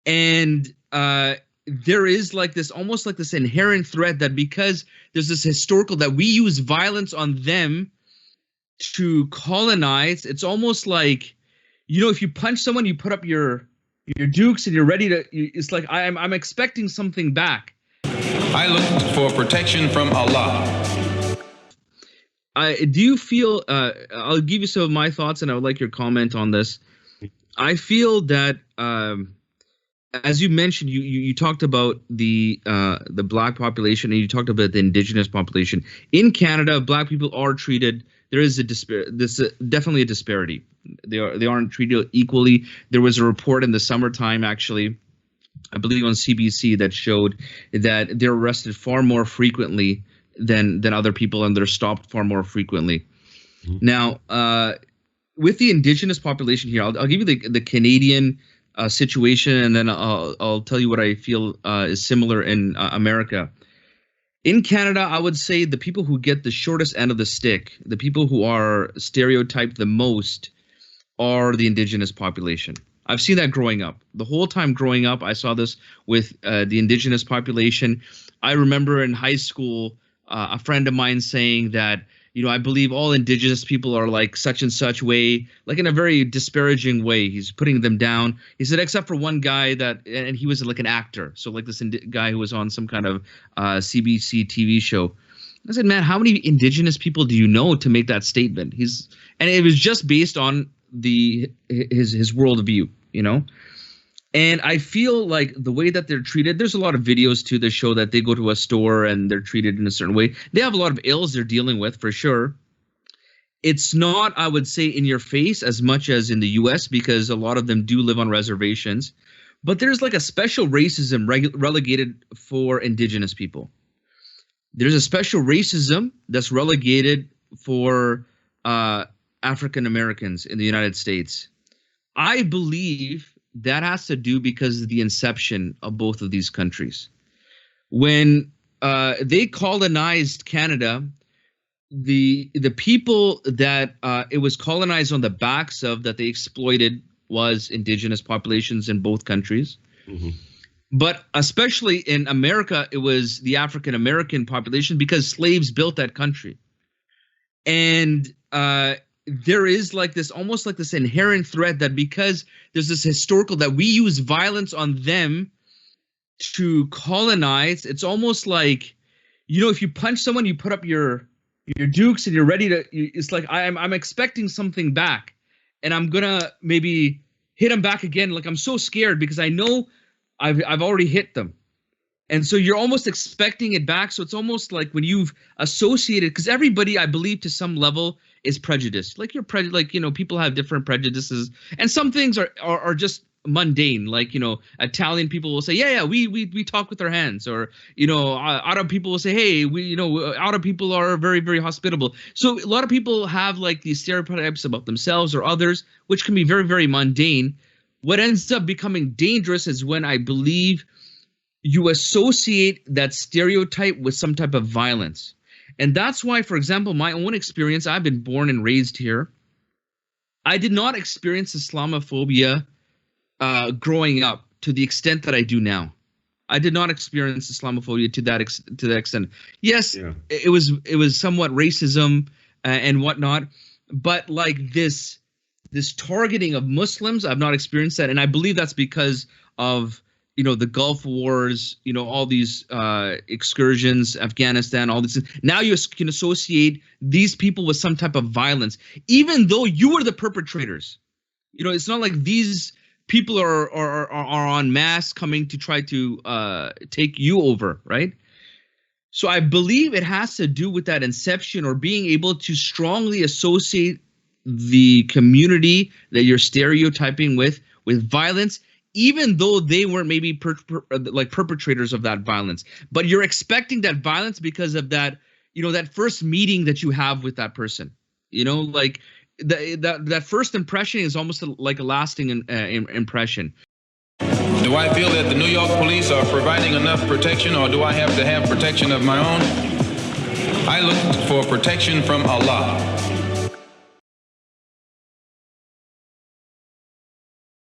And there is like this, almost like this inherent threat that because there's this historical that we use violence on them to colonize. It's almost like, if you punch someone, you put up your dukes and you're ready to. It's like I'm expecting something back. I look for protection from Allah. Do you feel? I'll give you some of my thoughts, and I would like your comment on this. I feel that, as you mentioned, you talked about the black population, and you talked about the indigenous population in Canada. Black people are treated. There is definitely a disparity. They aren't treated equally. There was a report in the summertime, actually, I believe on CBC, that showed that they're arrested far more frequently than other people, and they're stopped far more frequently. Mm-hmm. Now, with the indigenous population here, I'll give you the Canadian situation, and then I'll tell you what I feel is similar in America. In Canada, I would say the people who get the shortest end of the stick, the people who are stereotyped the most, are the indigenous population. I've seen that growing up. The whole time growing up, I saw this with the indigenous population. I remember in high school, a friend of mine saying that, I believe all indigenous people are like such and such way, like in a very disparaging way. He's putting them down. He said, except for one guy and he was like an actor. So like this guy who was on some kind of CBC TV show. I said, man, how many indigenous people do you know to make that statement? And it was just based on his worldview, And I feel like the way that they're treated, there's a lot of videos too that show that they go to a store and they're treated in a certain way. They have a lot of ills they're dealing with, for sure. It's not, I would say, in your face as much as in the US, because a lot of them do live on reservations. But there's like a special racism relegated for indigenous people. There's a special racism that's relegated for African Americans in the United States. I believe that has to do because of the inception of both of these countries. When they colonized Canada, the people that it was colonized on the backs of, that they exploited, was indigenous populations in both countries. Mm-hmm. But especially in America, it was the African American population, because slaves built that country. And there is like this, almost like this inherent threat that because there's this historical that we use violence on them to colonize. It's almost like, if you punch someone, you put up your dukes and you're ready to. It's like I'm expecting something back, and I'm gonna maybe hit them back again. Like I'm so scared because I know I've already hit them. And so you're almost expecting it back. So it's almost like when you've associated, because everybody, I believe, to some level is prejudiced. Like people have different prejudices, and some things are just mundane. Like, Italian people will say, yeah, we talk with our hands, or, Arab people will say, hey, Arab people are very, very hospitable. So a lot of people have like these stereotypes about themselves or others, which can be very, very mundane. What ends up becoming dangerous is when I believe you associate that stereotype with some type of violence. And that's why, for example, my own experience, I've been born and raised here. I did not experience Islamophobia growing up to the extent that I do now. I did not experience Islamophobia to that extent. Yes, yeah. It was somewhat racism and whatnot, but like this targeting of Muslims, I've not experienced that. And I believe that's because of the Gulf Wars, all these excursions, Afghanistan, all this. Now you can associate these people with some type of violence, even though you were the perpetrators. It's not like these people are en masse coming to try to take you over, right? So I believe it has to do with that inception, or being able to strongly associate the community that you're stereotyping with violence, even though they weren't maybe perpetrators of that violence. But you're expecting that violence because of that, that first meeting that you have with that person. Like that first impression is almost like a lasting impression. Do I feel that the New York police are providing enough protection, or do I have to have protection of my own? I look for protection from Allah.